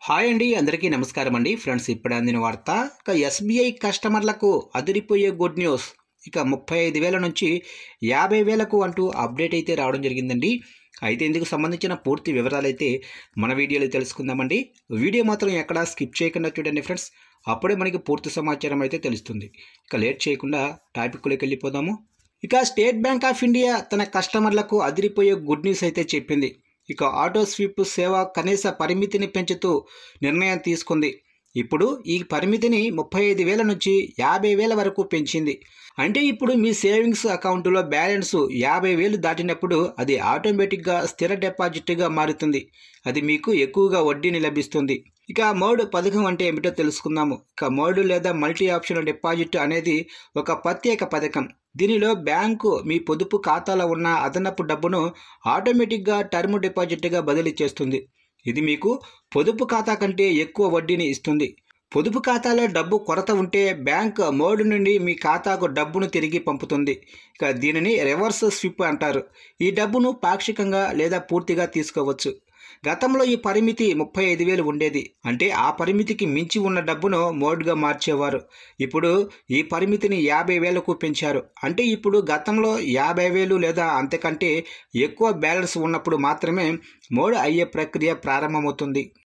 Hi అండి, అందరికీ నమస్కారం అండి. ఫ్రెండ్స్, ఇప్పుడు అందిన వార్త. ఎస్బీఐ కస్టమర్లకు అదిరిపోయే గుడ్ న్యూస్. 35,000 నుంచి 50,000కు అంటూ అప్డేట్ అయితే రావడం జరిగిందండి. అయితే ఇందుకు సంబంధించిన పూర్తి వివరాలు అయితే మన వీడియోలో తెలుసుకుందామండి. వీడియో మాత్రం ఎక్కడా స్కిప్ చేయకుండా చూడండి ఫ్రెండ్స్. అప్పుడే మనకి పూర్తి సమాచారం అయితే తెలుస్తుంది. లేట్ చేయకుండా టాపిక్లోకి వెళ్ళిపోదాము. స్టేట్ బ్యాంక్ ఆఫ్ ఇండియా తన కస్టమర్లకు అదిరిపోయే గుడ్ న్యూస్ అయితే చెప్పింది. ఆటో స్వీప్ సేవ కనీస పరిమితిని పెంచుతూ నిర్ణయం తీసుకుంది. ఇప్పుడు ఈ పరిమితిని 35,000 నుంచి 50,000 వరకు పెంచింది. అంటే ఇప్పుడు మీ సేవింగ్స్ అకౌంటులో బ్యాలెన్స్ 50,000 దాటినప్పుడు అది ఆటోమేటిక్గా స్థిర డిపాజిట్గా మారుతుంది. అది మీకు ఎక్కువగా వడ్డీని లభిస్తుంది. మోడ్ పథకం అంటే ఏమిటో తెలుసుకుందాము. మోడ్ లేదా మల్టీ ఆప్షన్ డిపాజిట్ అనేది ఒక ప్రత్యేక పథకం. దీనిలో బ్యాంకు మీ పొదుపు ఖాతాలో ఉన్న అదనపు డబ్బును ఆటోమేటిక్గా టర్మ్ డిపాజిట్గా బదిలీ చేస్తుంది. ఇది మీకు పొదుపు ఖాతా కంటే ఎక్కువ వడ్డీని ఇస్తుంది. పొదుపు ఖాతాలో డబ్బు కొరత ఉంటే బ్యాంక్ మోడ్ నుండి మీ ఖాతాకు డబ్బును తిరిగి పంపుతుంది. దీనిని రివర్స్ స్విప్ అంటారు. ఈ డబ్బును పాక్షికంగా లేదా పూర్తిగా తీసుకోవచ్చు. గతంలో ఈ పరిమితి 35,000 ఉండేది. అంటే ఆ పరిమితికి మించి ఉన్న డబ్బును మోడ్గా మార్చేవారు. ఇప్పుడు ఈ పరిమితిని 50,000కు పెంచారు. అంటే ఇప్పుడు గతంలో 50,000 లేదా అంతకంటే ఎక్కువ బ్యాలెన్స్ ఉన్నప్పుడు మాత్రమే మోడ్ అయ్యే ప్రక్రియ ప్రారంభమవుతుంది.